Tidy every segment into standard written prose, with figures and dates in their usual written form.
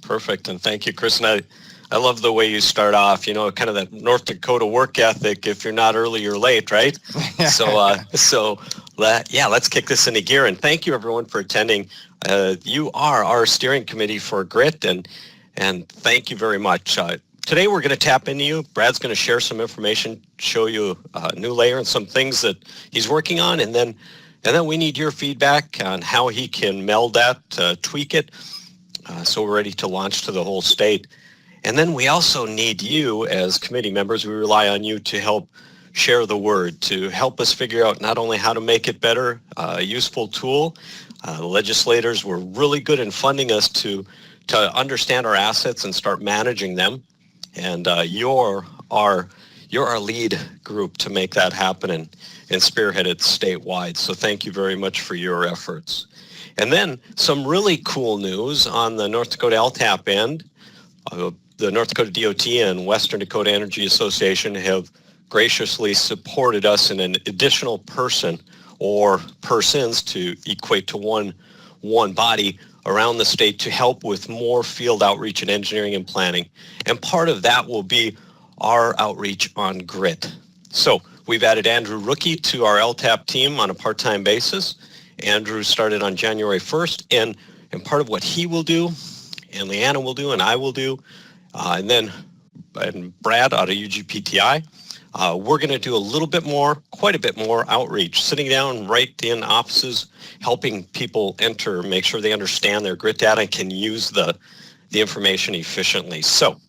Perfect, and thank you, Chris. And I love the way you start off, kind of that North Dakota work ethic. If you're not early, you're late, right? Let's kick this into gear. And thank you, everyone, for attending. You are our steering committee for GRIT, and thank you very much. Today, we're going to tap into you. Brad's going to share some information, show you a new layer and some things that he's working on, and then we need your feedback on how he can meld that, tweak it, so we're ready to launch to the whole state. And then we also need you as committee members. We rely on you to help share the word, to help us figure out not only how to make it better, a useful tool. Legislators were really good in funding us to understand our assets and start managing them. And you're our lead group to make that happen and spearhead it statewide. So thank you very much for your efforts. And then some really cool news on the North Dakota LTAP end. The North Dakota DOT and Western Dakota Energy Association have graciously supported us in an additional person or persons to equate to one body around the state to help with more field outreach and engineering and planning. And part of that will be our outreach on GRIT. So we've added Andrew Rookie to our LTAP team on a part-time basis. Andrew started on January 1st, and part of what he will do, and Leanna will do, and I will do, and Brad out of UGPTI, we're going to do quite a bit more outreach, sitting down right in offices, helping people enter, make sure they understand their GRIT data and can use the information efficiently. So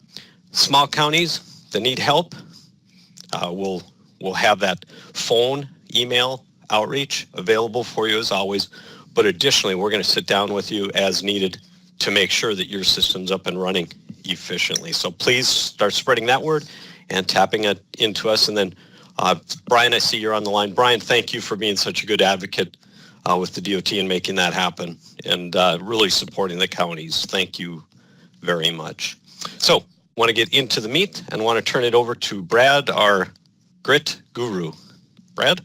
small counties that need help, we'll have that phone, email, outreach available for you as always, but additionally we're going to sit down with you as needed to make sure that your system's up and running efficiently. So please start spreading that word and tapping it into us. And then Brian, I see you're on the line. Brian, thank you for being such a good advocate with the DOT and making that happen and really supporting the counties. Thank you very much. So want to get into the meat and want to turn it over to Brad, our GRIT guru. Brad?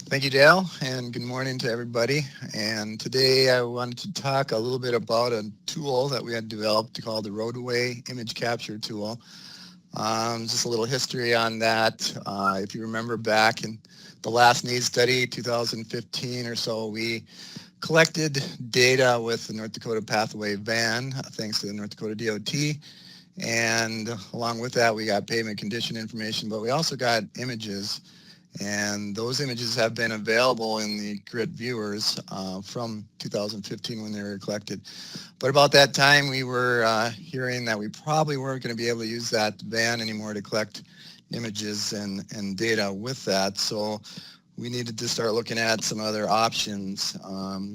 Thank you, Dale, and good morning to everybody. And today I wanted to talk a little bit about a tool that we had developed called the Roadway image capture tool. Just a little history on that. If you remember back in the last needs study, 2015 or so, we collected data with the North Dakota Pathway van, thanks to the North Dakota DOT. And along with that, we got pavement condition information, but we also got images. And those images have been available in the GRIT viewers from 2015 when they were collected. But about that time, we were hearing that we probably weren't going to be able to use that van anymore to collect images and data with that. So we needed to start looking at some other options.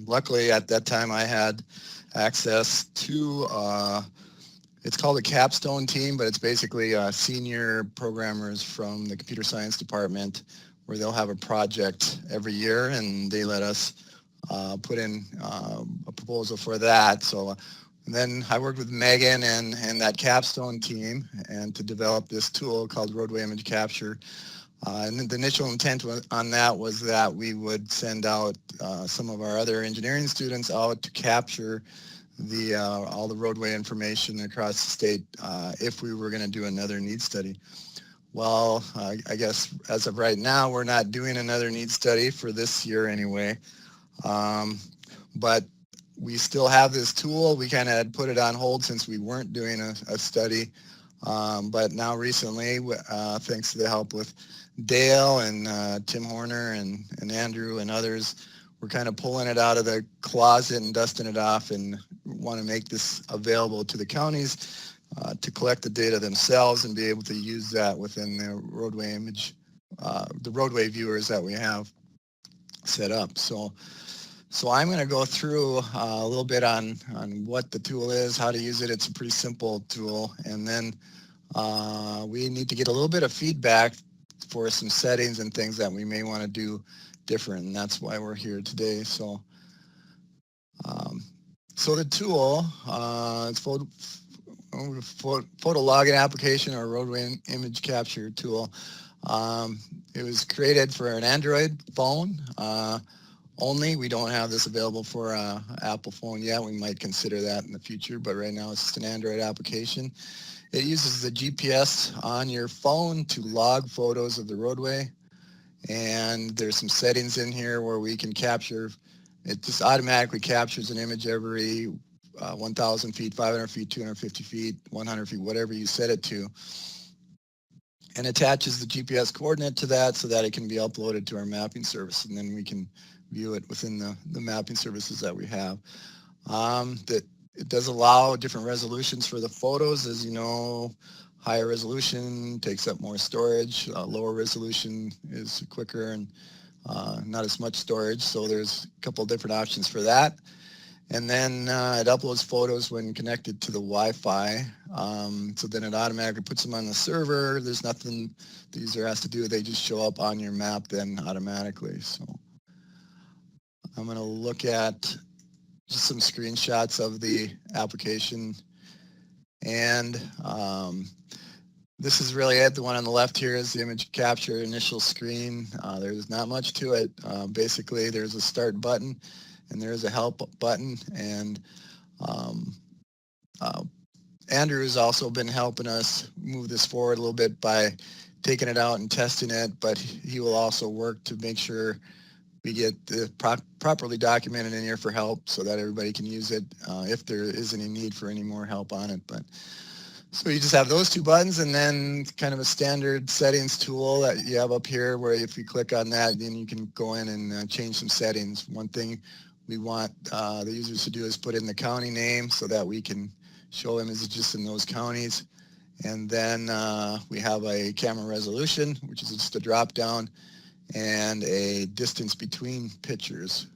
Luckily, at that time, I had access to it's called a Capstone Team, but it's basically senior programmers from the computer science department where they'll have a project every year and they let us put in a proposal for that. So and then I worked with Megan and that Capstone team and to develop this tool called Roadway Image Capture. And the initial intent on that was that we would send out some of our other engineering students out to capture all the roadway information across the state if we were going to do another needs study. Well, I guess as of right now, we're not doing another needs study for this year anyway. But we still have this tool. We kind of had put it on hold since we weren't doing a study. But now recently, thanks to the help with Dale and Tim Horner and Andrew and others, we're kind of pulling it out of the closet and dusting it off and want to make this available to the counties to collect the data themselves and be able to use that within the roadway image, the roadway viewers that we have set up. So I'm going to go through a little bit on what the tool is, how to use it. It's a pretty simple tool. And then we need to get a little bit of feedback for some settings and things that we may want to do different. And that's why we're here today. So the tool, it's photo logging application or roadway image capture tool. It was created for an Android phone only. We don't have this available for Apple phone yet. We might consider that in the future, but right now it's just an Android application. It uses the GPS on your phone to log photos of the roadway, and there's some settings in here where we can capture. It just automatically captures an image every 1,000 feet, 500 feet, 250 feet, 100 feet, whatever you set it to, and attaches the GPS coordinate to that so that it can be uploaded to our mapping service, and then we can view it within the mapping services that we have. That it does allow different resolutions for the photos. As you know, higher resolution takes up more storage. Lower resolution is quicker and not as much storage. So there's a couple different options for that. And then it uploads photos when connected to the Wi-Fi. So then it automatically puts them on the server. There's nothing the user has to do. They just show up on your map then automatically. So I'm going to look at just some screenshots of the application. And this is really it. The one on the left here is the image capture initial screen. There's not much to it. Basically, there's a start button and there's a help button. And Andrew has also been helping us move this forward a little bit by taking it out and testing it, but he will also work to make sure we get the properly documented in here for help so that everybody can use it if there is any need for any more help on it. But so you just have those two buttons and then kind of a standard settings tool that you have up here where if you click on that, then you can go in and change some settings. One thing we want the users to do is put in the county name so that we can show images in those counties. And then we have a camera resolution, which is just a drop down, and a distance between pictures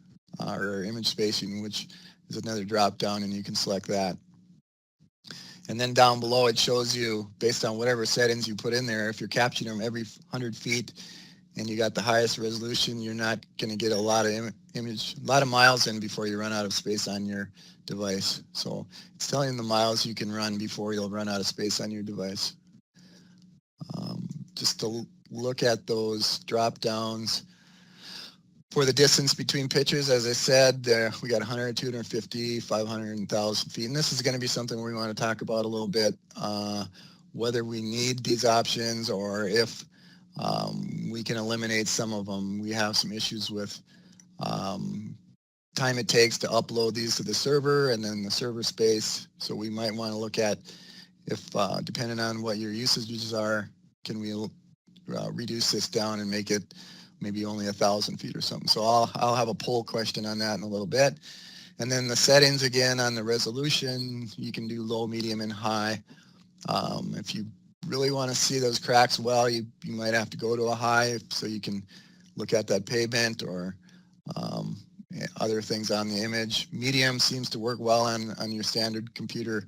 or image spacing, which is another drop down, and you can select that. And then down below it shows you, based on whatever settings you put in there, if you're capturing them every 100 feet and you got the highest resolution, you're not going to get a lot of miles in before you run out of space on your device. So it's telling you the miles you can run before you'll run out of space on your device. Just to look at those drop downs for the distance between pictures, as I said, we got 100, 250, 500, and 1,000 feet. And this is going to be something we want to talk about a little bit, whether we need these options or if we can eliminate some of them. We have some issues with time it takes to upload these to the server and then the server space. So we might want to look at if, depending on what your usages are, can we reduce this down and make it maybe only 1,000 feet or something. So I'll have a poll question on that in a little bit. And then the settings again on the resolution, you can do low, medium, and high. If you really want to see those cracks well, you might have to go to a high so you can look at that pavement or other things on the image. Medium seems to work well on your standard computer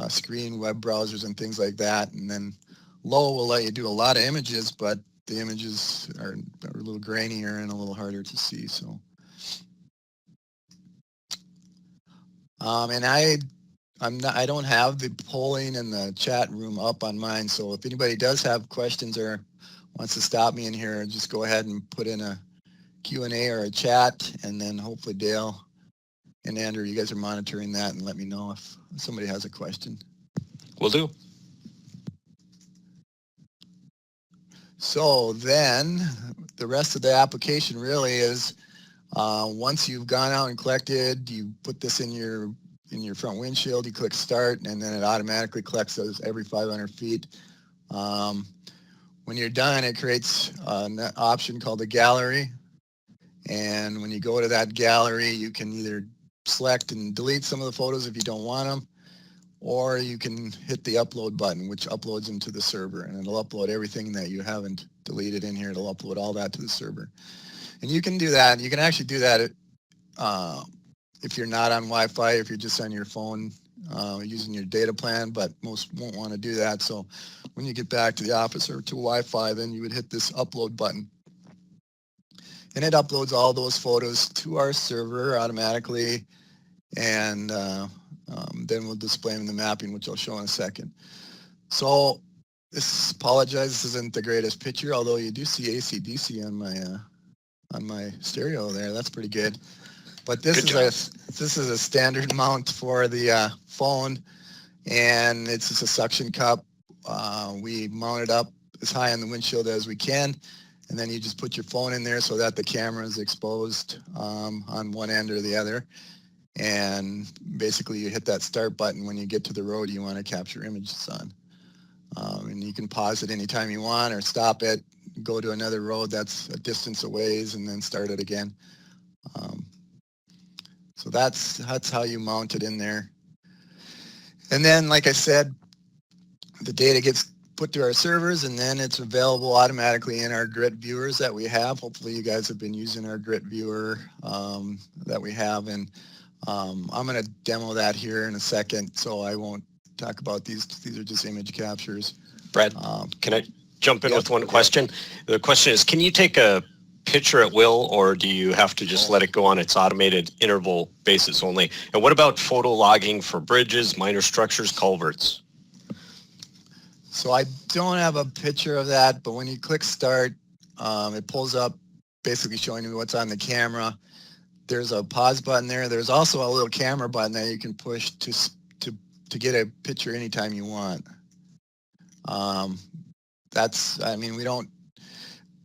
screen, web browsers, and things like that. And then low will let you do a lot of images, but the images are a little grainier and a little harder to see. So, and I don't have the polling and the chat room up on mine. So if anybody does have questions or wants to stop me in here, just go ahead and put in a Q&A or a chat, and then hopefully Dale and Andrew, you guys are monitoring that and let me know if somebody has a question. Will do. So then the rest of the application really is once you've gone out and collected, you put this in your front windshield, you click start, and then it automatically collects those every 500 feet. When you're done, it creates an option called the gallery. And when you go to that gallery, you can either select and delete some of the photos if you don't want them, or you can hit the upload button, which uploads them to the server, and it'll upload everything that you haven't deleted in here. It'll upload all that to the server. And you can do that. You can actually do that if you're not on Wi-Fi, if you're just on your phone using your data plan, but most won't want to do that. So when you get back to the office or to Wi-Fi, then you would hit this upload button. And it uploads all those photos to our server automatically, and then we'll display them in the mapping, which I'll show in a second. So apologize, this isn't the greatest picture, although you do see AC/DC on on my stereo there. That's pretty good. But this Good is job. this is a standard mount for the phone, and it's just a suction cup. We mount it up as high on the windshield as we can, and then you just put your phone in there so that the camera is exposed on one end or the other. And basically you hit that start button when you get to the road you want to capture images on. And you can pause it anytime you want or stop it, go to another road that's a distance away, and then start it again. So that's how you mount it in there. And then, like I said, the data gets put to our servers, and then it's available automatically in our grid viewers that we have. Hopefully you guys have been using our grid viewer that we have, and I'm going to demo that here in a second, so I won't talk about these. These are just image captures. Brad, can I jump in Yep. with one question? The question is, can you take a picture at will, or do you have to just let it go on its automated interval basis only? And what about photo logging for bridges, minor structures, culverts? So I don't have a picture of that, but when you click start, it pulls up basically showing you what's on the camera. There's a pause button there. There's also a little camera button that you can push to get a picture anytime you want.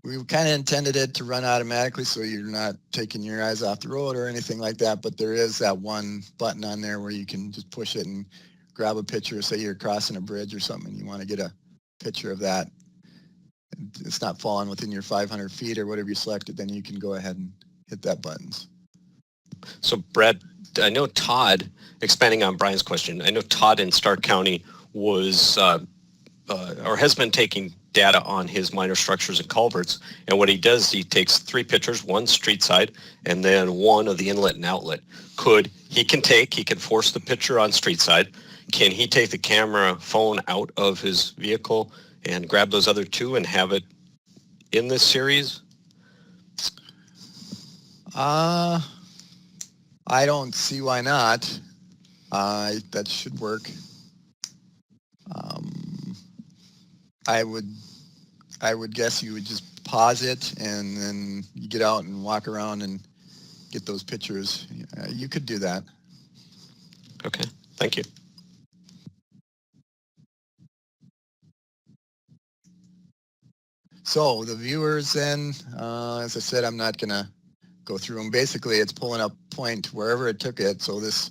We kind of intended it to run automatically so you're not taking your eyes off the road or anything like that, but there is that one button on there where you can just push it and grab a picture. Say you're crossing a bridge or something and you want to get a picture of that. It's not falling within your 500 feet or whatever you selected, then you can go ahead and hit that button. So Brad, I know Todd, expanding on Brian's question, I know Todd in Stark County was or has been taking data on his minor structures and culverts, and what he does, he takes 3 pictures, one street side and then one of the inlet and outlet. He can force the picture on street side. Can he take the camera phone out of his vehicle and grab those other 2 and have it in this series? I don't see why not. That should work. I would guess you would just pause it and then you get out and walk around and get those pictures. You could do that. Okay, thank you. So the viewers then, as I said, I'm not going to go through them. Basically, it's pulling up point wherever it took it. So this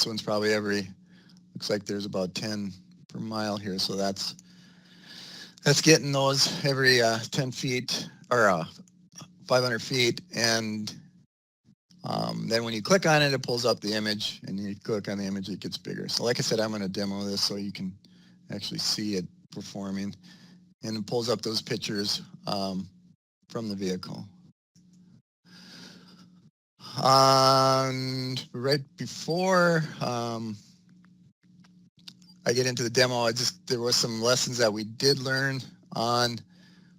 one's probably looks like there's about 10 per mile here. So that's getting those every 10 feet or 500 feet. And then when you click on it, it pulls up the image, and you click on the image, it gets bigger. So like I said, I'm going to demo this so you can actually see it performing. And it pulls up those pictures from the vehicle. Right before I get into the demo, there was some lessons that we did learn on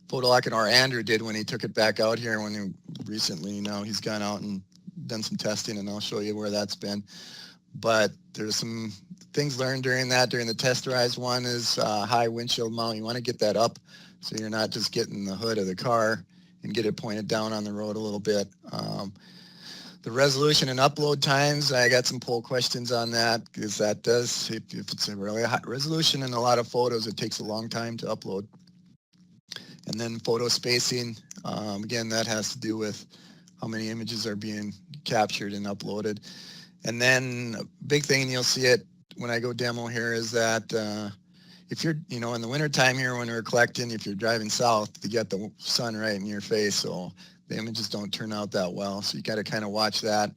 PhotoLock, or Andrew did when he took it back out here recently. He's gone out and done some testing, and I'll show you where that's been. But there's some things learned during the test drives. One is high windshield mount. You want to get that up so you're not just getting the hood of the car, and get it pointed down on the road a little bit. The resolution and upload times, I got some poll questions on that, because that does, if it's a really high resolution and a lot of photos, it takes a long time to upload. And then photo spacing, again, that has to do with how many images are being captured and uploaded. And then a big thing, and you'll see it when I go demo here, is that if you're, in the wintertime here when we're collecting, if you're driving south, you get the sun right in your face, so the images don't turn out that well. So you got to kind of watch that.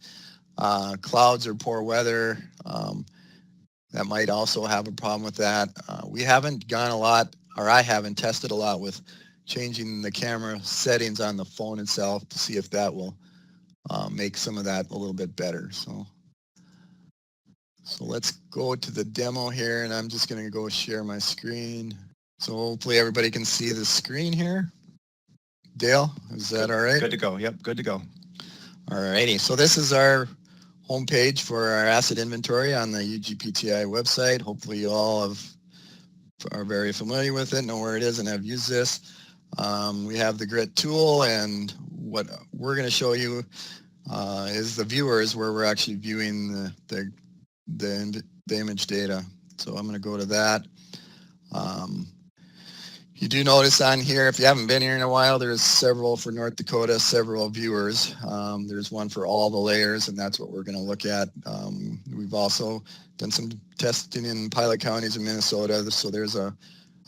Clouds or poor weather, that might also have a problem with that. We haven't gone a lot, or I haven't tested a lot with changing the camera settings on the phone itself to see if that will make some of that a little bit better. So let's go to the demo here, and I'm just going to go share my screen. So hopefully everybody can see the screen here. Dale, is that all right? Good to go. Yep, good to go. All righty. So this is our homepage for our asset inventory on the UGPTI website. Hopefully you all are very familiar with it, know where it is, and have used this. We have the grit tool, and what we're going to show you is the viewers where we're actually viewing the image data. So I'm going to go to that. You do notice on here, if you haven't been here in a while, there's several for North Dakota, several viewers. There's one for all the layers, and that's what we're going to look at. We've also done some testing in pilot counties in Minnesota, so there's a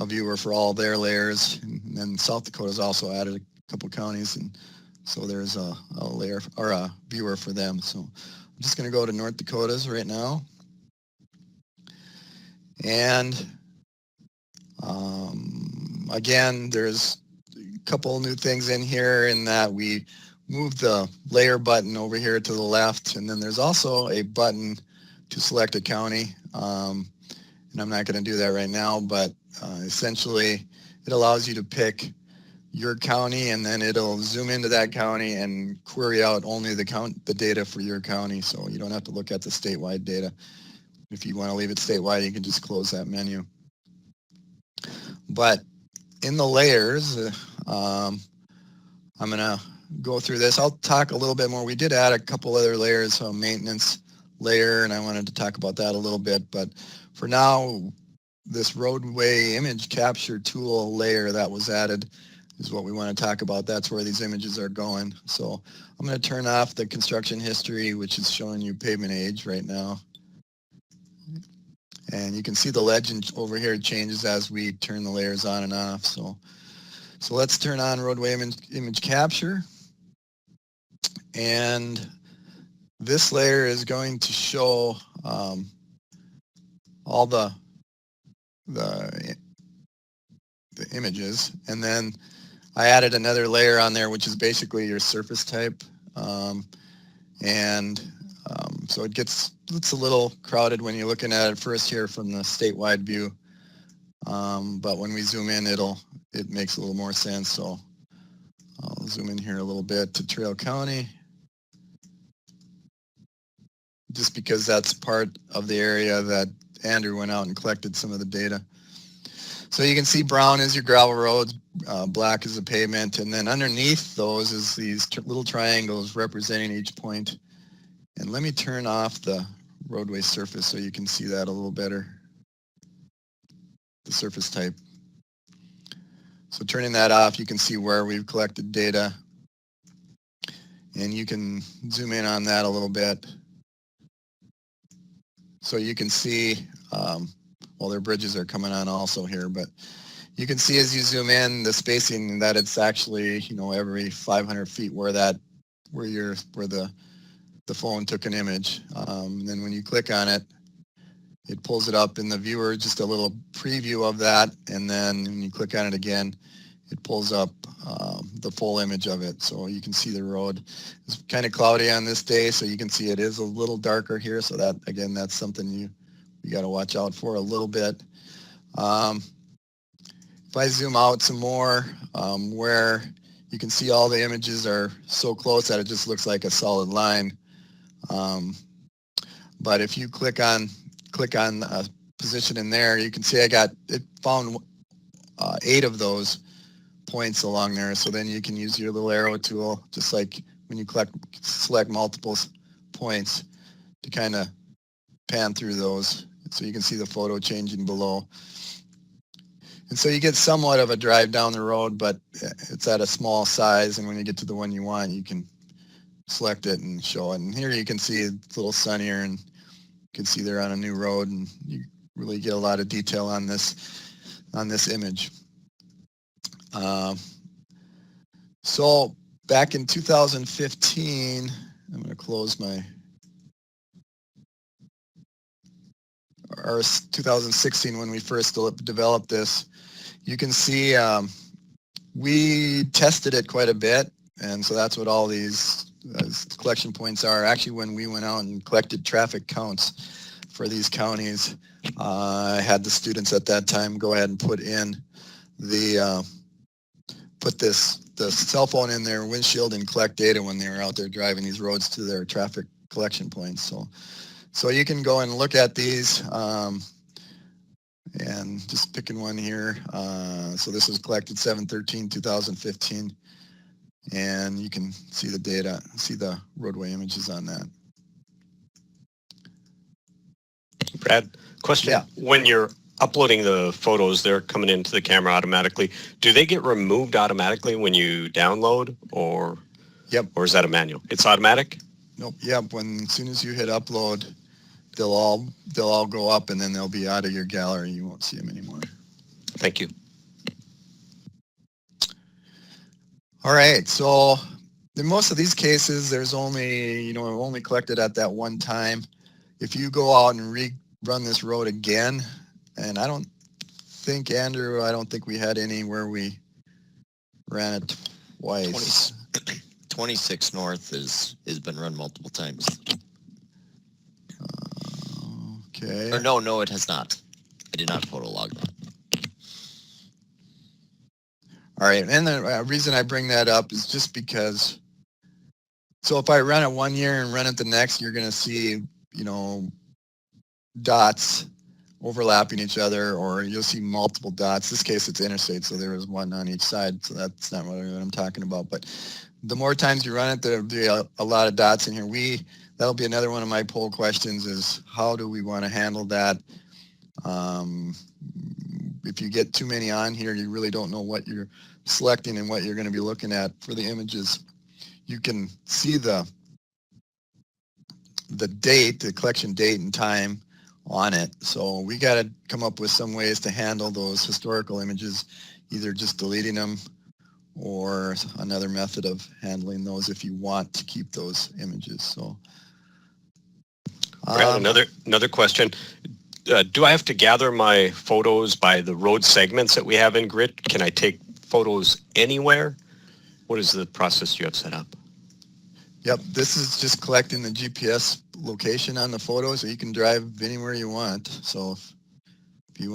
viewer for all their layers. And then South Dakota's also added a couple counties, and so there's a layer or a viewer for them. So I'm just going to go to North Dakota's right now. And again, there's a couple new things in here in that we moved the layer button over here to the left, and then there's also a button to select a county. And I'm not going to do that right now, but essentially it allows you to pick your county, and then it'll zoom into that county and query out only the data for your county, so you don't have to look at the statewide data. If you want to leave it statewide, you can just close that menu. But in the layers, I'm going to go through this. I'll talk a little bit more. We did add a couple other layers, a maintenance layer, and I wanted to talk about that a little bit. But for now, this roadway image capture tool layer that was added is what we want to talk about. That's where these images are going. So I'm going to turn off the construction history, which is showing you pavement age right now. And you can see the legend over here changes as we turn the layers on and off. So let's turn on roadway image capture. And this layer is going to show all the images. And then I added another layer on there, which is basically your surface type. So it's a little crowded when you're looking at it first here from the statewide view. But when we zoom in, it makes a little more sense. So I'll zoom in here a little bit to Trail County, just because that's part of the area that Andrew went out and collected some of the data. So you can see brown is your gravel roads, black is the pavement, and then underneath those is these little triangles representing each point. And let me turn off the roadway surface so you can see that a little better, the surface type. So turning that off, you can see where we've collected data. And you can zoom in on that a little bit. So you can see, well, their bridges are coming on also here, but you can see as you zoom in the spacing that it's actually, every 500 feet where the phone took an image. And then when you click on it, it pulls it up in the viewer, just a little preview of that. And then when you click on it again, it pulls up the full image of it. So you can see the road. It's kind of cloudy on this day, so you can see it is a little darker here. So that, again, that's something you got to watch out for a little bit. If I zoom out some more, where you can see all the images are so close that it just looks like a solid line. But if you click on a position in there, you can see it found 8 of those points along there. So then you can use your little arrow tool, just like when you select multiple points, to kind of pan through those. So you can see the photo changing below. And so you get somewhat of a drive down the road, but it's at a small size. And when you get to the one you want, you can select it and show it. And here you can see it's a little sunnier, and you can see they're on a new road, and you really get a lot of detail on this image. So back in 2015, I'm going to close or 2016 when we first developed this. You can see we tested it quite a bit, and so that's what all these collection points are. Actually, when we went out and collected traffic counts for these counties, I had the students at that time go ahead and put the cell phone in their windshield and collect data when they were out there driving these roads to their traffic collection points. So you can go and look at these, and just picking one here. So this was collected 7/13/2015. and you can see the data, see the roadway images on that. Brad, question. Yeah. When you're uploading the photos, they're coming into the camera automatically. Do they get removed automatically when you download, or Yep. or is that a manual? It's automatic? Nope. Yep. As soon as you hit upload, they'll all go up, and then they'll be out of your gallery. You won't see them anymore. Thank you. All right. So in most of these cases, there's only, only collected at that one time. If you go out and rerun this road again, and I don't think we had any where we ran it twice. 26 North has been run multiple times. Okay. Or no, it has not. I did not photo log that. All right, and the reason I bring that up is just because, so if I run it one year and run it the next, you're going to see, dots overlapping each other, or you'll see multiple dots. This case, it's interstate, so there was one on each side, so that's not really what I'm talking about. But the more times you run it, there'll be a lot of dots in here. That'll be another one of my poll questions is how do we want to handle that? If you get too many on here, you really don't know what you're selecting and what you're going to be looking at for the images. You can see the date, the collection date and time on it. So we got to come up with some ways to handle those historical images, either just deleting them or another method of handling those if you want to keep those images. So Brad, another question. Do I have to gather my photos by the road segments that we have in Grit? Can I take photos anywhere? What is the process you have set up? Yep, this is just collecting the GPS location on the photo, so you can drive anywhere you want. So if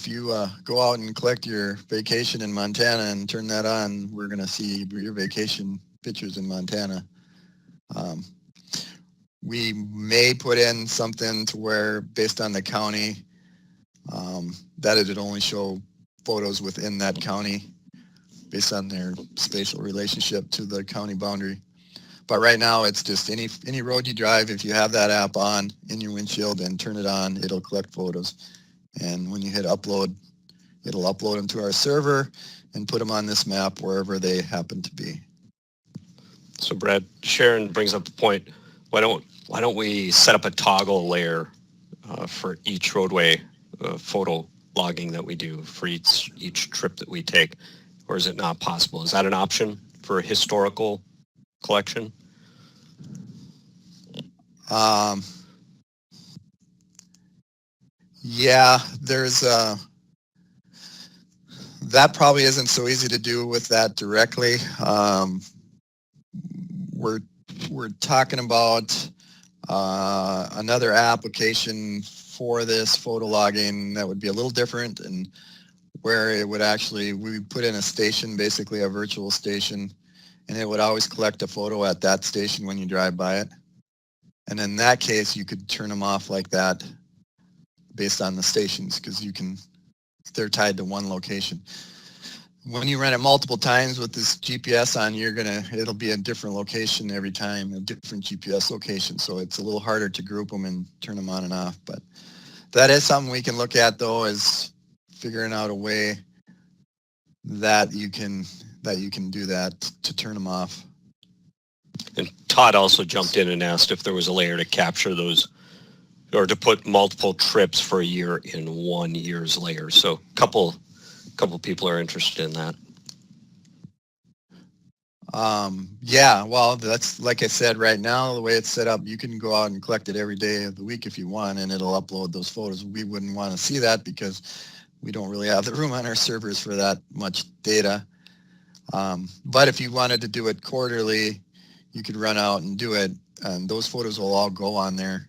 you go out and collect your vacation in Montana and turn that on, we're going to see your vacation pictures in Montana. We may put in something to where, based on the county, that it would only show photos within that county based on their spatial relationship to the county boundary. But right now, it's just any road you drive, if you have that app on in your windshield and turn it on, it'll collect photos. And when you hit upload, it'll upload them to our server and put them on this map wherever they happen to be. So Brad, Sharon brings up the point. Why don't we set up a toggle layer for each roadway photo logging that we do for each trip that we take? Or is it not possible? Is that an option for a historical collection? Yeah, there's that probably isn't so easy to do with that directly. We're talking about another application for this photo logging that would be a little different, and where it would actually, we would put in a station, basically a virtual station, and it would always collect a photo at that station when you drive by it. And in that case, you could turn them off like that based on the stations, because they're tied to one location. When you run it multiple times with this GPS on, it'll be a different location every time, a different GPS location. So it's a little harder to group them and turn them on and off. But that is something we can look at, though, is figuring out a way that you can do that to turn them off. And Todd also jumped in and asked if there was a layer to capture those, or to put multiple trips for a year in 1 year's layer. So a couple people are interested in that. Yeah, well, that's like I said, right now, the way it's set up, you can go out and collect it every day of the week if you want, and it'll upload those photos. We wouldn't want to see that because we don't really have the room on our servers for that much data. But if you wanted to do it quarterly, you could run out and do it, and those photos will all go on there.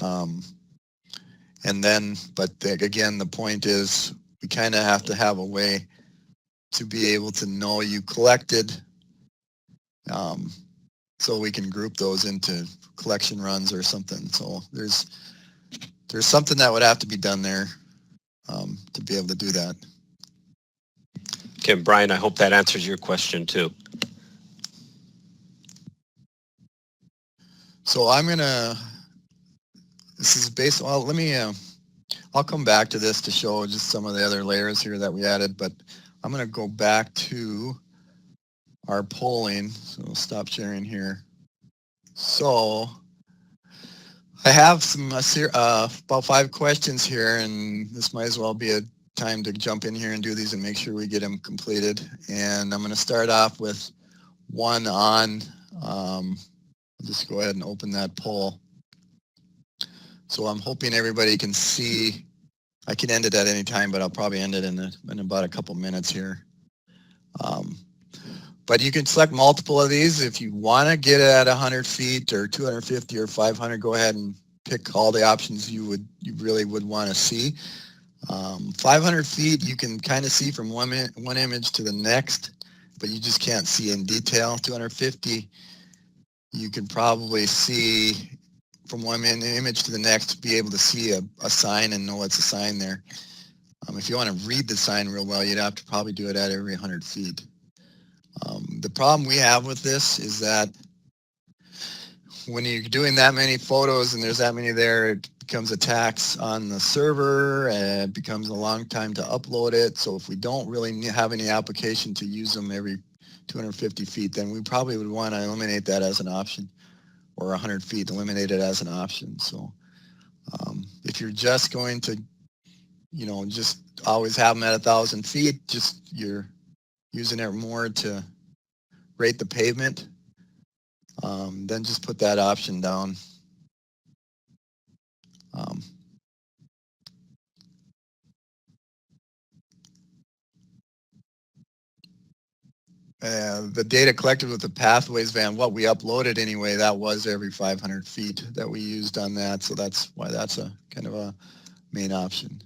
And then, again, the point is we kind of have to have a way to be able to know you collected, so we can group those into collection runs or something. So there's something that would have to be done there to be able to do that. Okay, Brian, I hope that answers your question too. So I'm gonna, this is based, well, let me, I'll come back to this to show just some of the other layers here that we added, but I'm gonna go back to our polling. So we'll stop sharing here. So I have some about 5 questions here, and this might as well be a time to jump in here and do these and make sure we get them completed. And I'm going to start off with one on, I'll just go ahead and open that poll. So I'm hoping everybody can see. I can end it at any time, but I'll probably end it in about a couple minutes here. But you can select multiple of these. If you want to get it at 100 feet or 250 or 500, go ahead and pick all the options you really would want to see. 500 feet, you can kind of see from one image to the next, but you just can't see in detail. 250, you can probably see from one image to the next, be able to see a sign and know it's a sign there. If you want to read the sign real well, you'd have to probably do it at every 100 feet. The problem we have with this is that when you're doing that many photos and there's that many there, it becomes a tax on the server and it becomes a long time to upload it. So if we don't really have any application to use them every 250 feet, then we probably would want to eliminate that as an option, or 100 feet, eliminate it as an option. So if you're just going to, just always have them at 1,000 feet, just you're using it more to rate the pavement, then just put that option down. The data collected with the pathways van, what we uploaded anyway, that was every 500 feet that we used on that. So that's why that's a kind of a main option.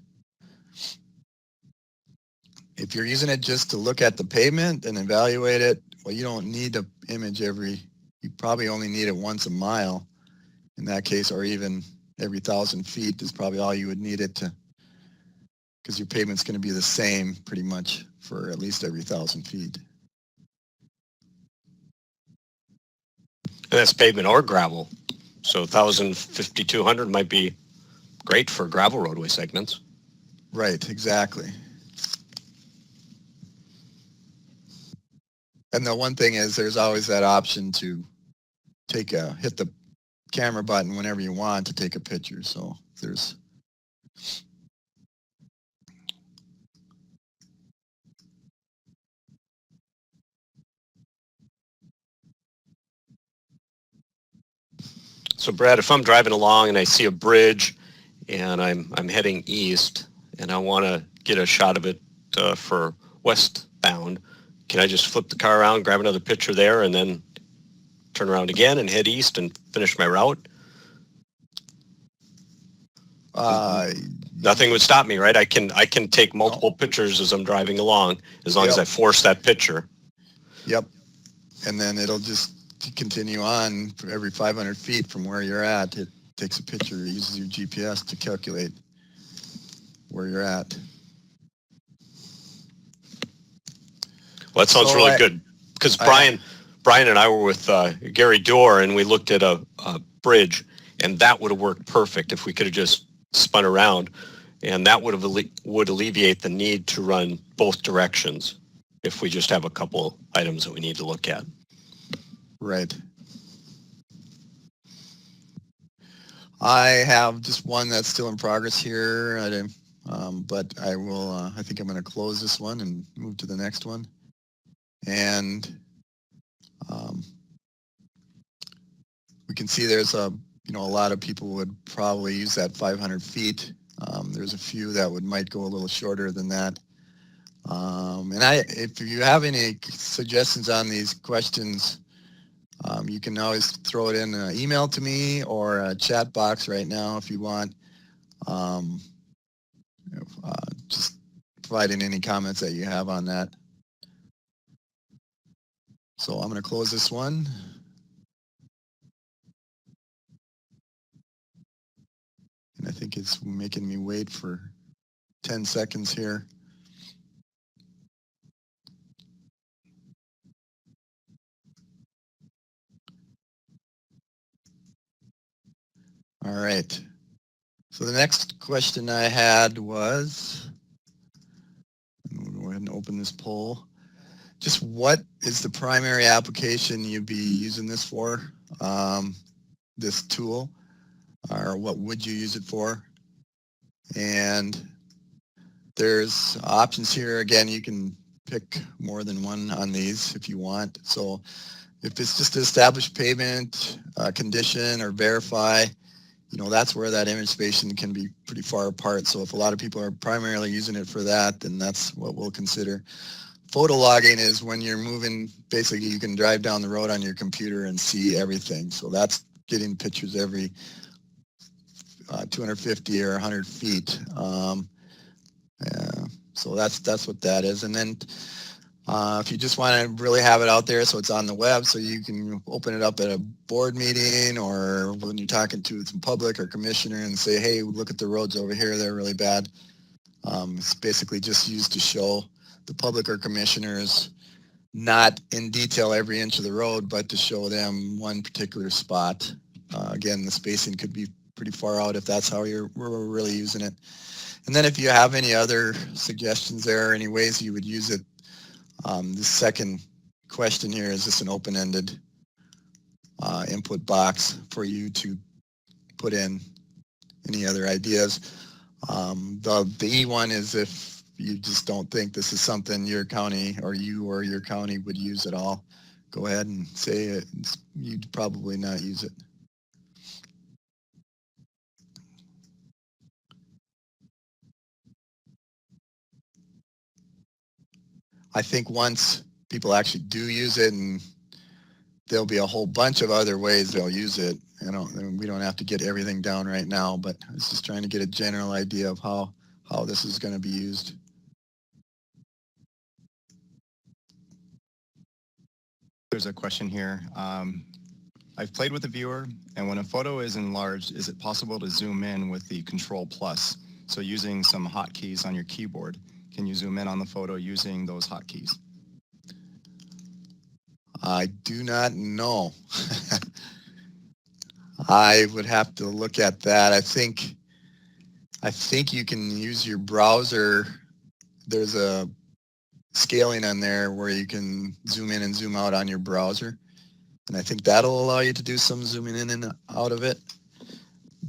If you're using it just to look at the pavement and evaluate it, well, you don't need the image you probably only need it once a mile in that case, or even every 1,000 feet is probably all you would need it to, because your pavement's going to be the same pretty much for at least every 1,000 feet. And that's pavement or gravel. So 1,050, 200 might be great for gravel roadway segments. Right, exactly. And the one thing is there's always that option to hit the camera button whenever you want to take a picture. So there's So Brad, if I'm driving along and I see a bridge and I'm heading east and I want to get a shot of it for westbound, can I just flip the car around, grab another picture there, and then turn around again and head east and finish my route? Nothing would stop me, right? I can take multiple pictures as I'm driving along, as long as I force that picture. Yep. And then it'll just continue on for every 500 feet from where you're at. It takes a picture, it uses your GPS to calculate where you're at. Well, that sounds really good, because Brian and I were with Gary Dorr, and we looked at a bridge, and that would have worked perfect if we could have just spun around, and that would alleviate the need to run both directions if we just have a couple items that we need to look at. Right. I have just one that's still in progress here, but I will. I think I'm going to close this one and move to the next one. And we can see there's a lot of people would probably use that 500 feet. There's a few that might go a little shorter than that. And if you have any suggestions on these questions, you can always throw it in an email to me or a chat box right now if you want. Just providing any comments that you have on that. So I'm going to close this one. And I think it's making me wait for 10 seconds here. All right. So the next question I had was, we'll go ahead and open this poll. Just what is the primary application you'd be using this for, this tool, or what would you use it for? And there's options here. Again, you can pick more than one on these if you want. So if it's just to establish pavement, condition, or verify, that's where that image spacing can be pretty far apart. So if a lot of people are primarily using it for that, then that's what we'll consider. Photo logging is when you're moving, basically you can drive down the road on your computer and see everything. So that's getting pictures every 250 or 100 feet. So that's what that is. And then if you just want to really have it out there so it's on the web, so you can open it up at a board meeting or when you're talking to some public or commissioner and say, hey, look at the roads over here, they're really bad. It's basically just used to show the public or commissioners not in detail every inch of the road, but to show them one particular spot. Again, the spacing could be pretty far out if that's how we're really using it. And then if you have any other suggestions there, any ways you would use it, the second question here is just an open-ended input box for you to put in any other ideas. The E one is if you just don't think this is something your county or your county would use at all, go ahead and say it. You'd probably not use it. I think once people actually do use it, and there'll be a whole bunch of other ways they'll use it. We don't have to get everything down right now, but I was just trying to get a general idea of how this is going to be used. There's a question here. I've played with the viewer, and when a photo is enlarged, is it possible to zoom in with the Control+? So using some hotkeys on your keyboard, can you zoom in on the photo using those hotkeys? I do not know. I would have to look at that. I think you can use your browser. There's a scaling on there where you can zoom in and zoom out on your browser. And I think that'll allow you to do some zooming in and out of it.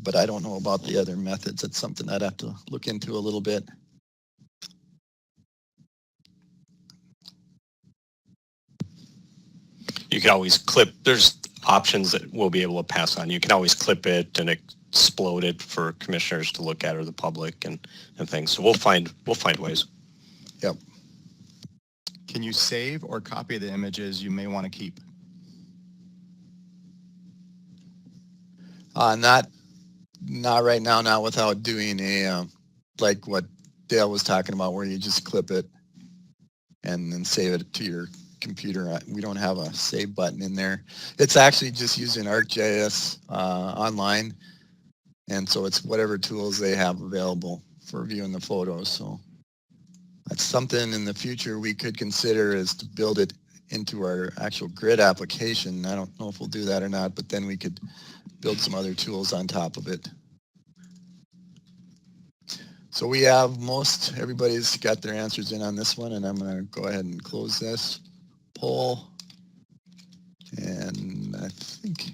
But I don't know about the other methods. It's something I'd have to look into a little bit. You can always clip, there's options that we'll be able to pass on. You can always clip it and explode it for commissioners to look at or the public and things. So we'll find ways. Yep. Can you save or copy the images you may want to keep? Not right now, not without doing a, like what Dale was talking about, where you just clip it and then save it to your computer. We don't have a save button in there. It's actually just using ArcGIS online, and so it's whatever tools they have available for viewing the photos. So that's something in the future we could consider, is to build it into our actual grid application. I don't know if we'll do that or not, but then we could build some other tools on top of it. So we have everybody's got their answers in on this one, and I'm going to go ahead and close this poll. And I think.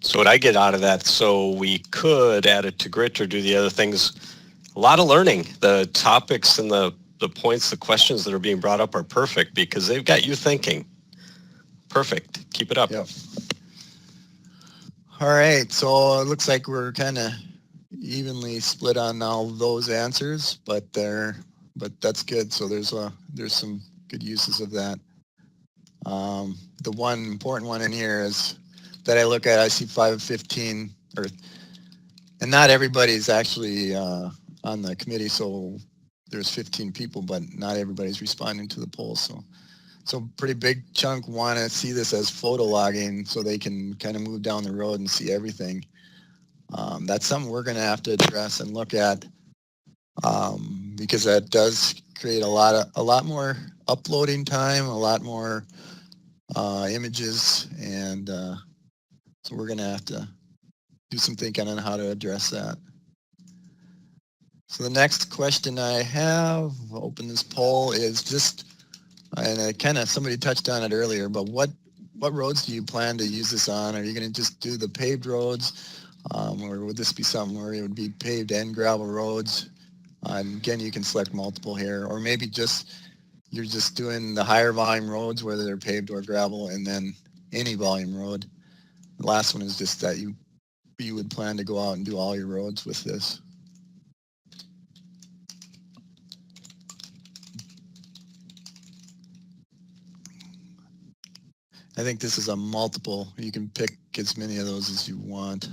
So what I get out of that, so we could add it to grit or do the other things. A lot of learning. The topics and the points, the questions that are being brought up are perfect because they've got you thinking. Perfect. Keep it up. Yep. All right. So it looks like we're kind of evenly split on all those answers, but that's good. So there's some good uses of that. The one important one in here is that I look at, I see 5 of 15, and not everybody's actually on the committee, so there's 15 people, but not everybody's responding to the poll. So pretty big chunk want to see this as photo logging so they can kind of move down the road and see everything. That's something we're going to have to address and look at because that does create a lot more uploading time, a lot more images, and So we're going to have to do some thinking on how to address that. So the next question I have, I'll open this poll, is just, and kind of somebody touched on it earlier, but what roads do you plan to use this on? Are you going to just do the paved roads, or would this be something where it would be paved and gravel roads? Again, you can select multiple here, or maybe you're just doing the higher volume roads, whether they're paved or gravel, and then any volume road. The last one is just that you would plan to go out and do all your roads with this. I think this is a multiple. You can pick as many of those as you want.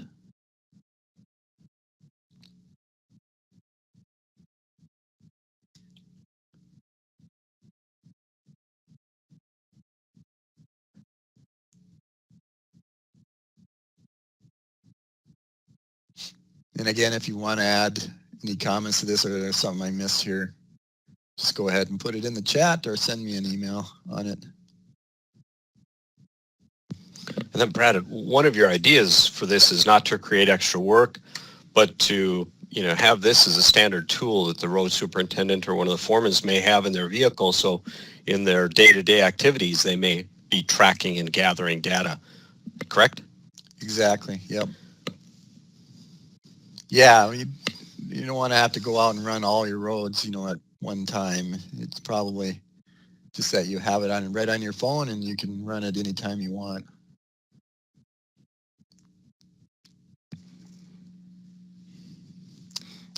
And again, if you want to add any comments to this or there's something I missed here, just go ahead and put it in the chat or send me an email on it. And then Brad, one of your ideas for this is not to create extra work, but to have this as a standard tool that the road superintendent or one of the foremans may have in their vehicle. So in their day-to-day activities, they may be tracking and gathering data. Correct? Exactly. Yep. Yeah, you don't want to have to go out and run all your roads, at one time. It's probably just that you have it right on your phone and you can run it anytime you want.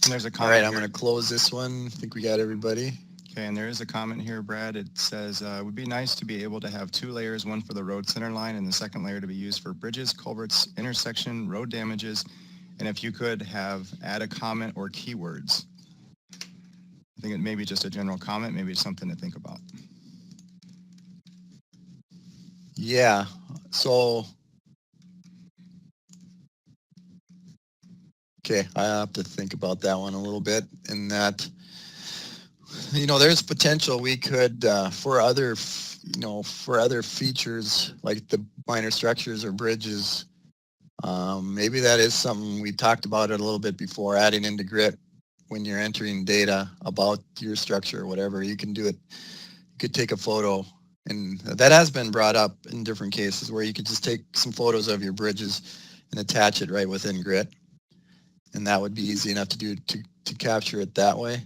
And there's a All comment right, I'm here. going to close this one. I think we got everybody. Okay, and there is a comment here, Brad. It says, it would be nice to be able to have two layers, one for the road center line and the second layer to be used for bridges, culverts, intersection, road damages, and if you could add a comment or keywords. I think it may be just a general comment, maybe it's something to think about. Yeah, so okay, I have to think about that one a little bit. In that, there's potential we could for other features like the minor structures or bridges. Maybe that is something we talked about it a little bit before, adding into grit when you're entering data about your structure or whatever. You can do it. You could take a photo, and that has been brought up in different cases where you could just take some photos of your bridges and attach it right within grit. And that would be easy enough to do to capture it that way.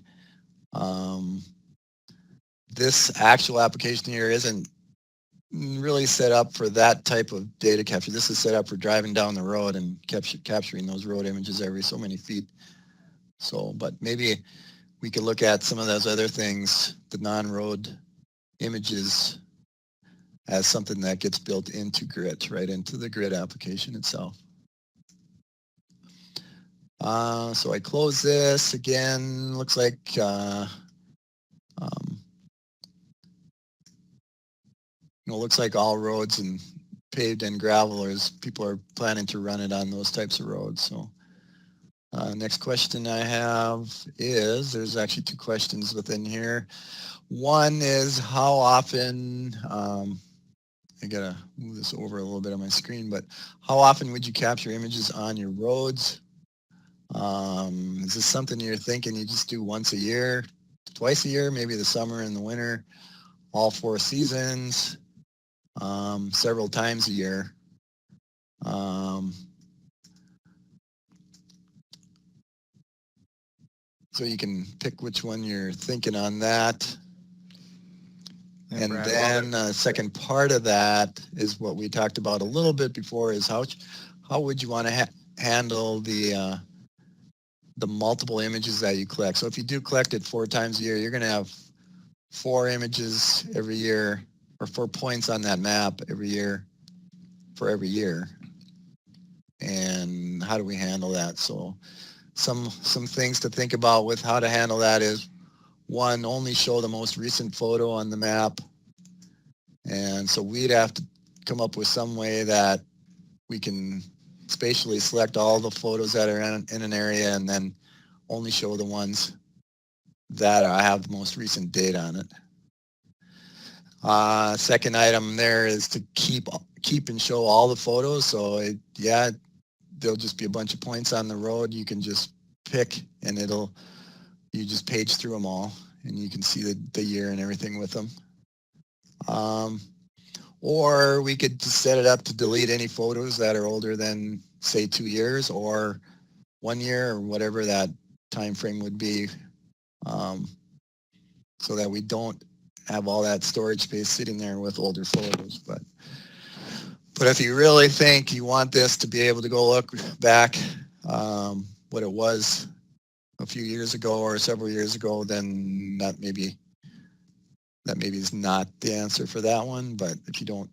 This actual application here isn't really set up for that type of data capture. This is set up for driving down the road and capturing those road images every so many feet. So, but maybe we could look at some of those other things, the non-road images, as something that gets built into grit, right into the grit application itself. So I close this again. Looks like looks like all roads and paved and gravel people are planning to run it on those types of roads. So next question I have is, there's actually two questions within here. One is how often, I gotta move this over a little bit on my screen, but how often would you capture images on your roads? Is this something you're thinking you just do once a year, twice a year, maybe the summer and the winter, all 4 seasons, several times a year? So you can pick which one you're thinking on that. And Brad, then the second part of that is what we talked about a little bit before, is how would you want to handle the multiple images that you collect. So if you do collect it 4 times a year, you're going to have 4 images every year, or 4 points on that map every year for every year. And how do we handle that? So some things to think about with how to handle that is, one, only show the most recent photo on the map. And so we'd have to come up with some way that we can spatially select all the photos that are in an area and then only show the ones that have the most recent data on it. Second item there is to keep keep and show all the photos. So yeah, there'll just be a bunch of points on the road. You can just pick and you just page through them all and you can see the year and everything with them. Or we could just set it up to delete any photos that are older than, say, 2 years or 1 year or whatever that time frame would be, so that we don't have all that storage space sitting there with older photos. But if you really think you want this to be able to go look back what it was a few years ago or several years ago, then that maybe is not the answer for that one. But if you don't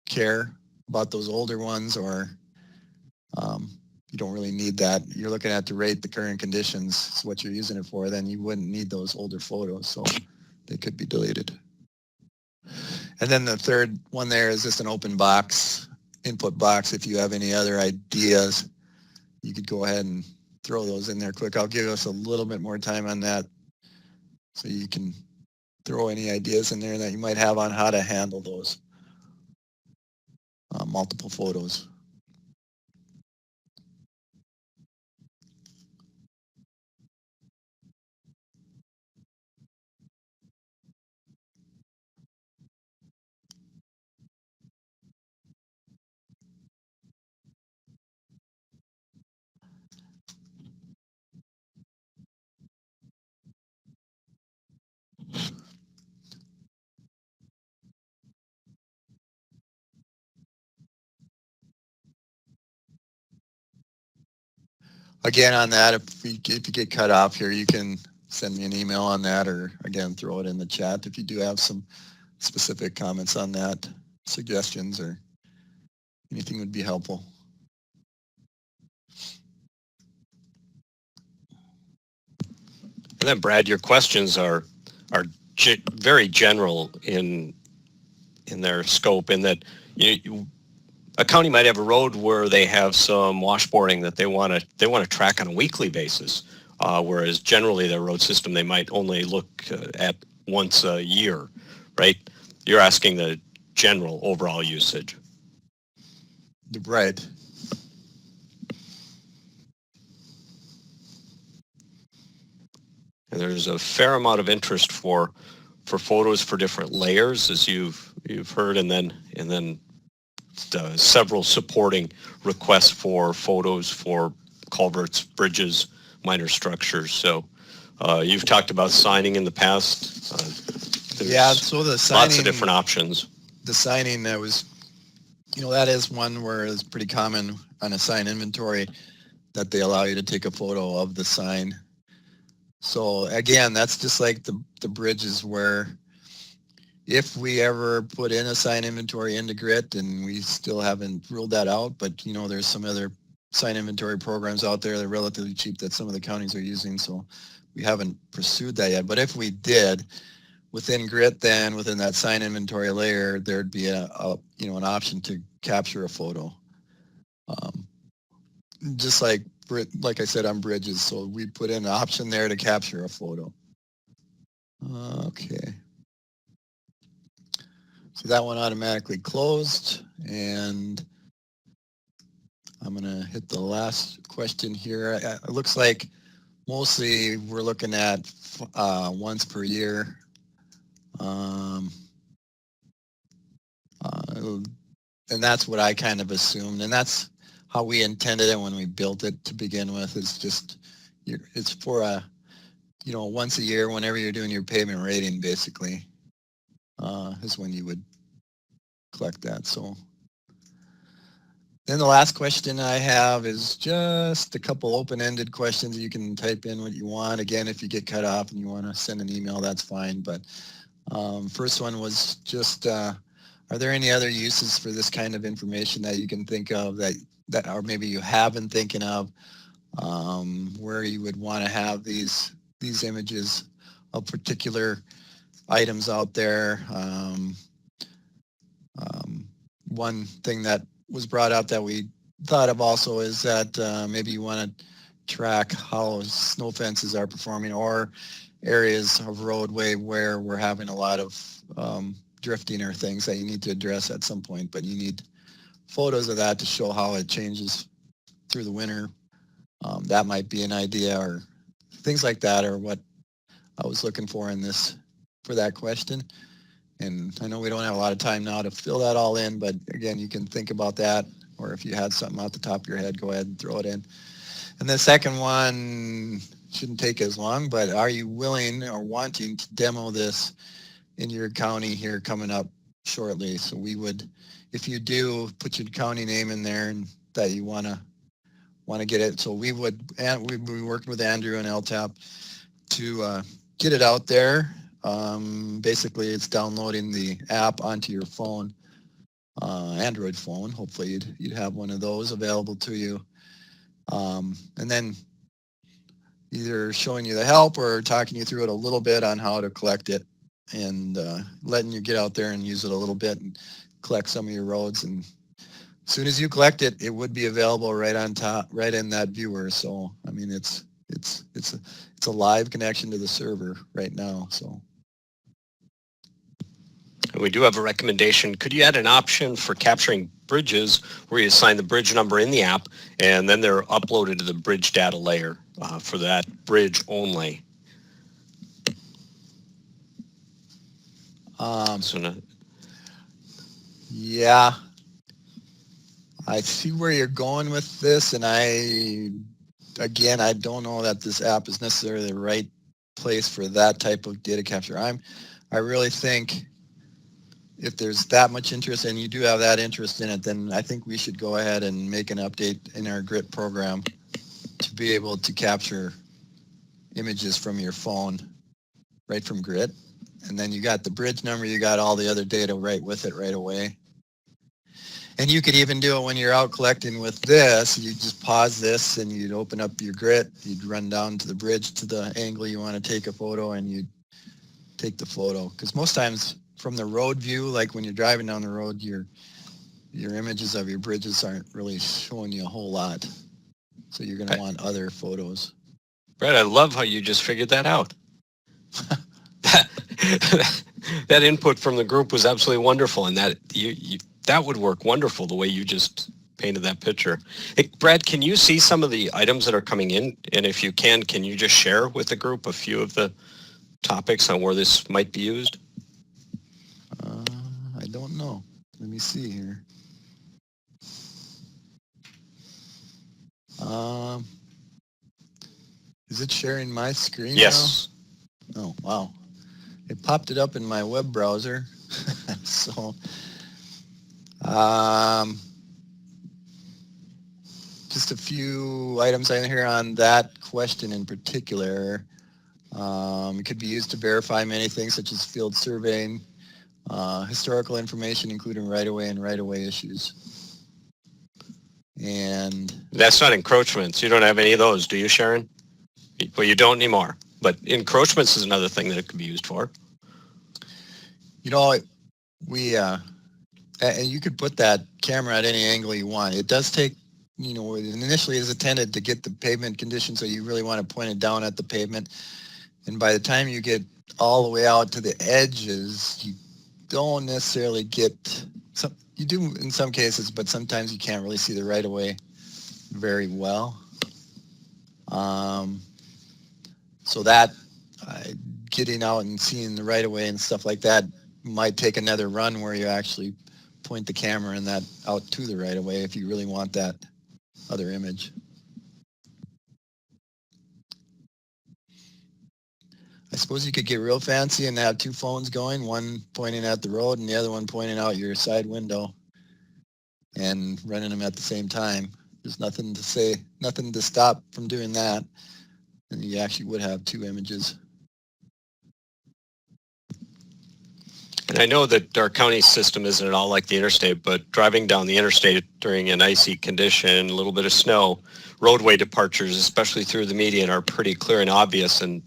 care about those older ones, or you don't really need that, you're looking at to rate the current conditions, is what you're using it for, then you wouldn't need those older photos, so they could be deleted. And then the third one there is just an open box, input box. If you have any other ideas, you could go ahead and throw those in there quick. I'll give us a little bit more time on that, so you can throw any ideas in there that you might have on how to handle those multiple photos. Again, on that, if you get cut off here, you can send me an email on that, or again, throw it in the chat if you do have some specific comments on that, suggestions, or anything would be helpful. And then, Brad, your questions are very general in their scope, in that a county might have a road where they have some washboarding that they want to track on a weekly basis, whereas generally their road system they might only look at once a year, right? You're asking the general overall usage. Right. And there's a fair amount of interest for photos for different layers, as you've heard, and then several supporting requests for photos for culverts, bridges, minor structures. So you've talked about signing in the past. Yeah, so the signing, lots of different options. The signing, that was, that is one where it's pretty common on a sign inventory that they allow you to take a photo of the sign. So again, that's just like the bridges, where if we ever put in a sign inventory into GRIT, and we still haven't ruled that out, but there's some other sign inventory programs out there that are relatively cheap that some of the counties are using, so we haven't pursued that yet. But if we did, within GRIT, then within that sign inventory layer, there'd be an option to capture a photo. Just like I said on bridges, so we put in an option there to capture a photo. Okay. So that one automatically closed, and I'm going to hit the last question here. It looks like mostly we're looking at once per year. And that's what I kind of assumed, and that's how we intended it when we built it to begin with. It's for a once a year, whenever you're doing your pavement rating, basically, is when you would collect that. So then the last question I have is just a couple open-ended questions. You can type in what you want. Again, if you get cut off and you want to send an email, that's fine. But first one was just, are there any other uses for this kind of information that you can think of that or maybe you have been thinking of, where you would want to have these images of particular items out there? One thing that was brought up that we thought of also is that maybe you want to track how snow fences are performing, or areas of roadway where we're having a lot of drifting or things that you need to address at some point, but you need photos of that to show how it changes through the winter. That might be an idea, or things like that are what I was looking for for that question. And I know we don't have a lot of time now to fill that all in, but again, you can think about that, or if you had something out the top of your head, go ahead and throw it in. And the second one shouldn't take as long, but are you willing or wanting to demo this in your county here coming up shortly? So we would, if you do, put your county name in there and that you want to get it. So we would, and we'd be working with Andrew and LTAP to get it out there. Basically, it's downloading the app onto your phone, Android phone. Hopefully, you'd have one of those available to you, and then either showing you the help or talking you through it a little bit on how to collect it, and letting you get out there and use it a little bit and collect some of your roads. And as soon as you collect it, it would be available right on top, right in that viewer. So I mean, it's a live connection to the server right now. So. We do have a recommendation. Could you add an option for capturing bridges where you assign the bridge number in the app and then they're uploaded to the bridge data layer for that bridge only? Yeah, I see where you're going with this, and I don't know that this app is necessarily the right place for that type of data capture. I really think if there's that much interest and you do have that interest in it, then I think we should go ahead and make an update in our GRIT program to be able to capture images from your phone right from GRIT. And then you got the bridge number, you got all the other data right with it right away. And you could even do it when you're out collecting with this. You just pause this and you'd open up your GRIT, you'd run down to the bridge to the angle you want to take a photo, and you'd take the photo. Because most times from the road view, like when you're driving down the road, your images of your bridges aren't really showing you a whole lot. So you're going to want other photos. Brett, I love how you just figured that out. That input from the group was absolutely wonderful, and that that would work wonderful the way you just painted that picture. Hey, Brad, can you see some of the items that are coming in? And if you can you just share with the group a few of the topics on where this might be used? I don't know. Let me see here. Is it sharing my screen Yes. now? Oh, wow. It popped it up in my web browser. So, just a few items in here on that question in particular. It could be used to verify many things such as field surveying, historical information, including right-of-way and right-of-way issues. And that's not encroachments. You don't have any of those, do you, Sharon? Well, you don't anymore. But encroachments is another thing that it could be used for. You know, and you could put that camera at any angle you want. It does take, you know, initially is intended to get the pavement condition, so you really want to point it down at the pavement. And by the time you get all the way out to the edges, you don't necessarily get, you do in some cases, but sometimes you can't really see the right of way very well. So that getting out and seeing the right of way and stuff like that might take another run where you actually point the camera and that out to the right of way if you really want that other image. I suppose you could get real fancy and have two phones going, one pointing at the road and the other one pointing out your side window and running them at the same time. There's nothing to stop from doing that. And you actually would have two images. And I know that our county system isn't at all like the interstate, but driving down the interstate during an icy condition, a little bit of snow, roadway departures, especially through the median, are pretty clear and obvious. And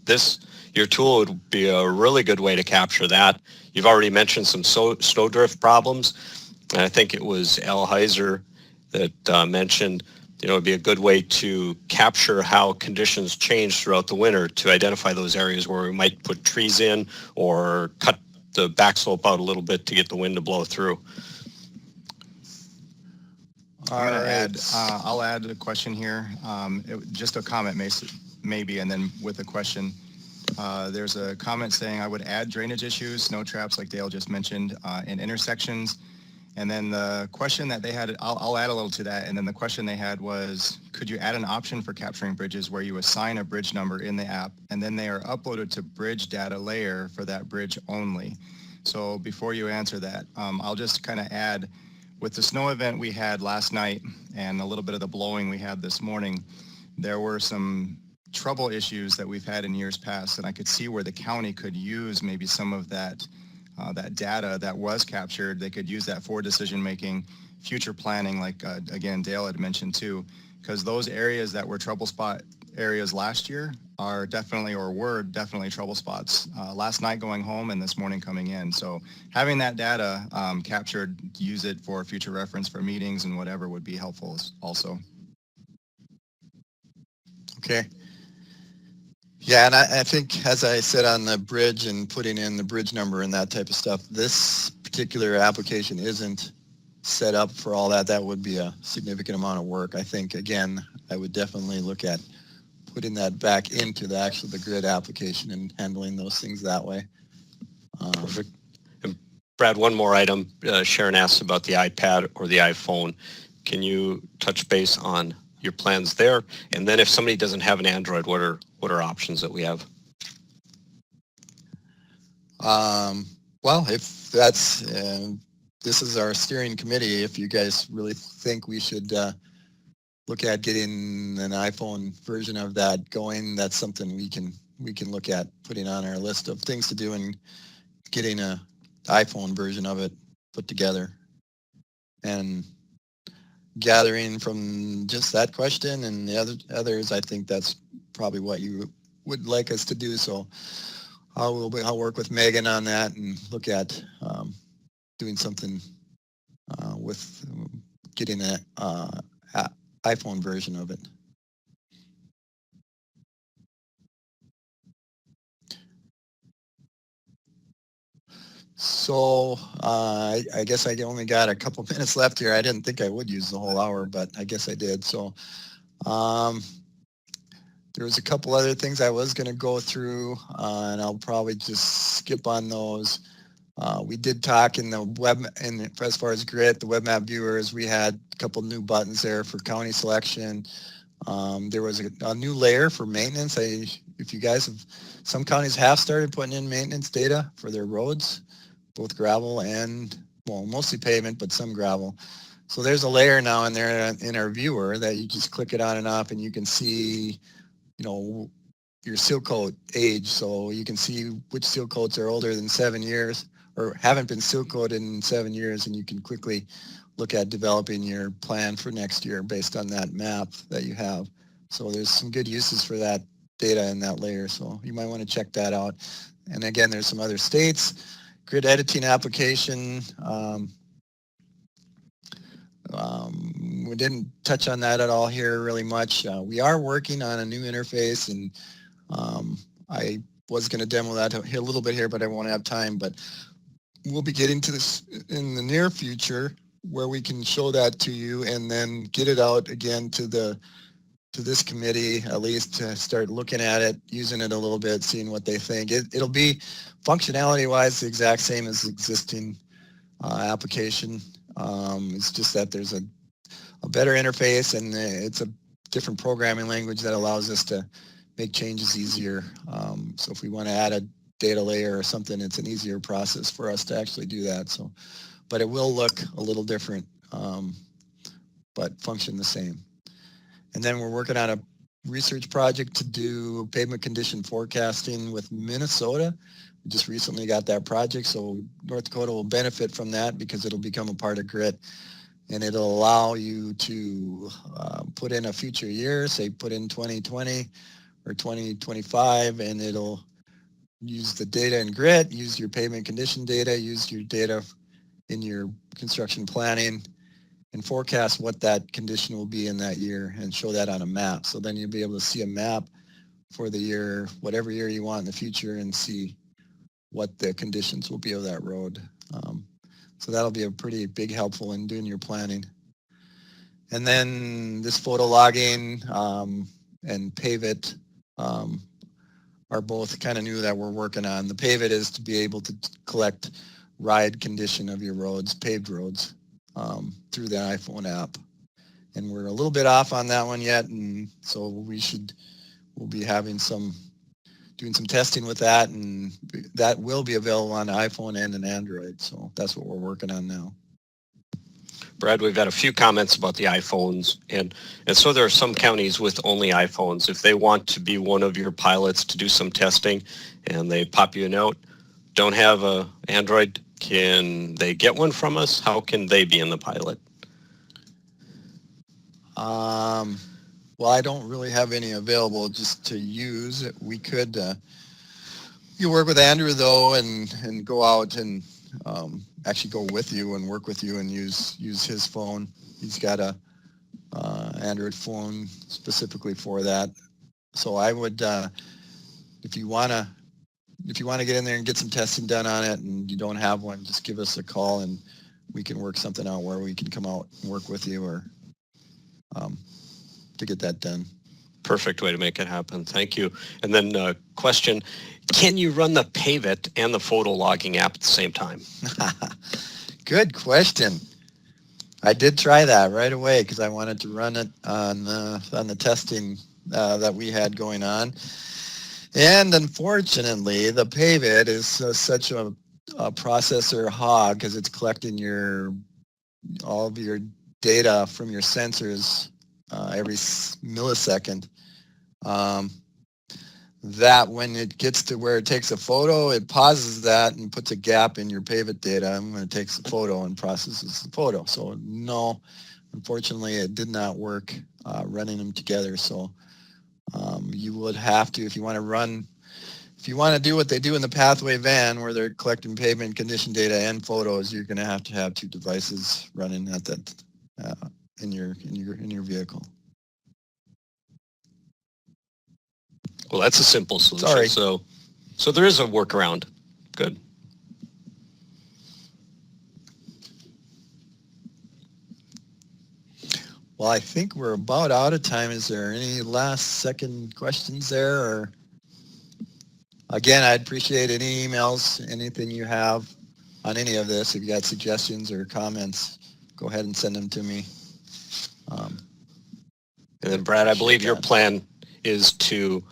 your tool would be a really good way to capture that. You've already mentioned some snowdrift problems. And I think it was Al Heiser that mentioned, you know, it'd be a good way to capture how conditions change throughout the winter to identify those areas where we might put trees in or cut the back slope out a little bit to get the wind to blow through. I'll add a question here. Just a comment maybe, and then with a question. There's a comment saying I would add drainage issues, snow traps like Dale just mentioned, in intersections. And then the question that they had, I'll add a little to that. And then the question they had was, could you add an option for capturing bridges where you assign a bridge number in the app and then they are uploaded to bridge data layer for that bridge only? So before you answer that, I'll just kind of add, with the snow event we had last night and a little bit of the blowing we had this morning, there were some trouble issues that we've had in years past, and I could see where the county could use maybe some of that data that was captured. They could use that for decision making, future planning, like again Dale had mentioned too, because those areas that were trouble spot areas last year are definitely, or were definitely, trouble spots last night going home and this morning coming in. So having that data captured, use it for future reference for meetings and whatever would be helpful also. Okay. Yeah, and I think, as I said on the bridge and putting in the bridge number and that type of stuff, this particular application isn't set up for all that. That would be a significant amount of work. I think, again, I would definitely look at putting that back into the grid application and handling those things that way. Perfect. And Brad, one more item. Sharon asked about the iPad or the iPhone. Can you touch base on your plans there? And then if somebody doesn't have an Android, what are options that we have? Well, if that's, this is our steering committee, if you guys really think we should look at getting an iPhone version of that going, that's something we can look at putting on our list of things to do and getting a iPhone version of it put together. And gathering from just that question and the others, I think that's probably what you would like us to do. So I'll work with Megan on that and look at doing something with getting an iPhone version of it. So I guess I only got a couple minutes left here. I didn't think I would use the whole hour, but I guess I did. So there was a couple other things I was going to go through, and I'll probably just skip on those. We did talk in the web, and as far as grid, the web map viewers, we had a couple new buttons there for county selection. There was a new layer for maintenance. If you guys have, some counties have started putting in maintenance data for their roads, both gravel and, well, mostly pavement, but some gravel. So there's a layer now in there in our viewer that you just click it on and off, and you can see, you know, your seal coat age. So you can see which seal coats are older than 7 years or haven't been seal coated in 7 years, and you can quickly look at developing your plan for next year based on that map that you have. So there's some good uses for that data in that layer. So you might want to check that out. And again, there's some other states. Grid editing application. We didn't touch on that at all here really much. We are working on a new interface, and I was going to demo that here a little bit here, but I won't have time. But we'll be getting to this in the near future, where we can show that to you and then get it out again to this committee, at least to start looking at it, using it a little bit, seeing what they think. It'll be functionality-wise the exact same as the existing application. It's just that there's a better interface, and it's a different programming language that allows us to make changes easier. So if we want to add a data layer or something, it's an easier process for us to actually do that. So, but it will look a little different, but function the same. And then we're working on a research project to do pavement condition forecasting with Minnesota. We just recently got that project, so North Dakota will benefit from that because it'll become a part of GRIT, and it'll allow you to put in a future year, say put in 2020 or 2025, and it'll use the data in GRIT, use your pavement condition data, use your data in your construction planning, and forecast what that condition will be in that year and show that on a map. So then you'll be able to see a map for the year, whatever year you want in the future, and see what the conditions will be of that road. So that'll be a pretty big helpful in doing your planning. And then this photo logging and Pavement are both kind of new that we're working on. The Pavement is to be able to collect ride condition of your roads, paved roads, through the iPhone app. And we're a little bit off on that one yet, and so we'll be having doing some testing with that, and that will be available on iPhone and an Android. So that's what we're working on now. Brad, we've got a few comments about the iPhones, and so there are some counties with only iPhones. If they want to be one of your pilots to do some testing and they pop you a note, don't have a Android, can they get one from us? How can they be in the pilot? Well, I don't really have any available just to use. We could you work with Andrew though, and go out and actually go with you and work with you and use his phone. He's got a Android phone specifically for that. So I would, if you want to get in there and get some testing done on it and you don't have one, just give us a call and we can work something out where we can come out and work with you or to get that done. Perfect way to make it happen. Thank you. And then question, can you run the Pavement and the photo logging app at the same time? Good question. I did try that right away because I wanted to run it on the testing that we had going on. And unfortunately, the Pavement is such a processor hog because it's collecting all of your data from your sensors every millisecond. That when it gets to where it takes a photo, it pauses that and puts a gap in your Pavement data, and when it takes the photo and processes the photo. So no, unfortunately, it did not work running them together. So you would have to, if you want to do what they do in the pathway van where they're collecting pavement condition data and photos, you're going to have two devices running at that in your vehicle. Well, that's a simple solution. Sorry. So there is a workaround. Good. Well, I think we're about out of time. Is there any last second questions there? Or again, I'd appreciate any emails, anything you have on any of this. If you got suggestions or comments, go ahead and send them to me. And then Brad, I believe your plan is to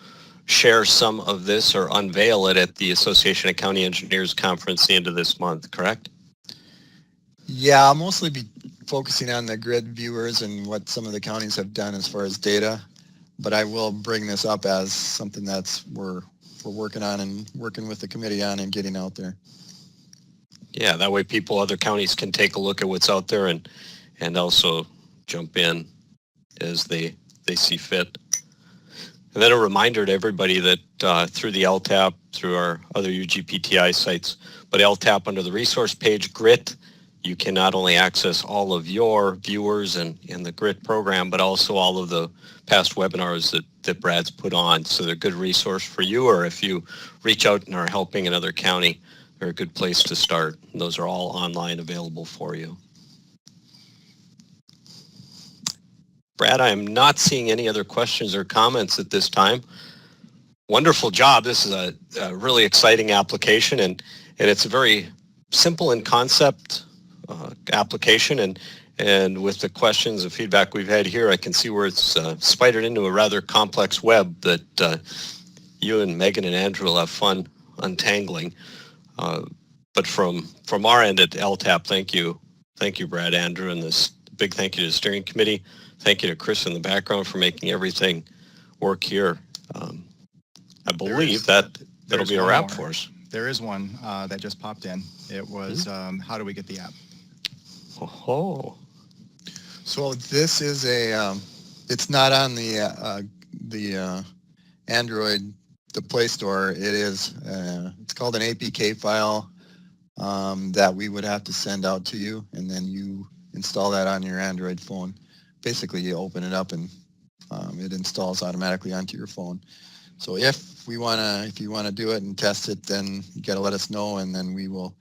share some of this or unveil it at the Association of County Engineers Conference the end of this month, correct? Yeah, I'll mostly be focusing on the grid viewers and what some of the counties have done as far as data, but I will bring this up as something that's we're working on and working with the committee on and getting out there. Yeah, that way other counties can take a look at what's out there and also jump in as they see fit. And then a reminder to everybody that through the LTAP, through our other UGPTI sites, but LTAP under the resource page, GRIT, you can not only access all of your viewers in the GRIT program, but also all of the past webinars that Brad's put on. So they're a good resource for you, or if you reach out and are helping another county, they're a good place to start. And those are all online available for you. Brad, I am not seeing any other questions or comments at this time. Wonderful job. This is a really exciting application, and it's a very simple in concept application. And with the questions and feedback we've had here, I can see where it's spidered into a rather complex web that you and Megan and Andrew will have fun untangling. But from our end at LTAP, thank you, Brad, Andrew, and this big thank you to the steering committee. Thank you to Chris in the background for making everything work here. I believe that'll be a wrap for us. There is one that just popped in. It was how do we get the app? Oh. So this is it's not on the Android, the Play Store. It is, it's called an APK file that we would have to send out to you, and then you install that on your Android phone. Basically, you open it up and it installs automatically onto your phone. So if you want to do it and test it, then you got to let us know, and then we'll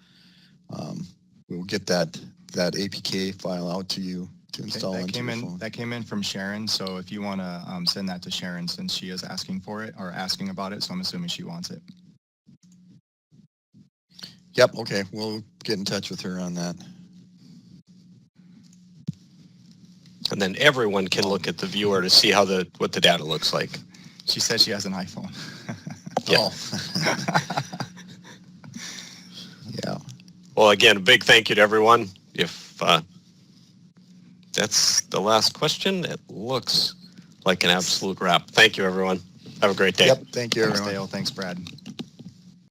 get that APK file out to you to install into your phone. That came in from Sharon, so if you want to send that to Sharon, since she is asking for it or asking about it, so I'm assuming she wants it. Yep, okay, we'll get in touch with her on that. And then everyone can look at the viewer to see how what the data looks like. She says she has an iPhone. Yeah. Oh. Yeah. Well, again, a big thank you to everyone. If that's the last question, it looks like an absolute wrap. Thank you, everyone. Have a great day. Yep, thank you, Thanks, everyone. Dale. Thanks, Brad.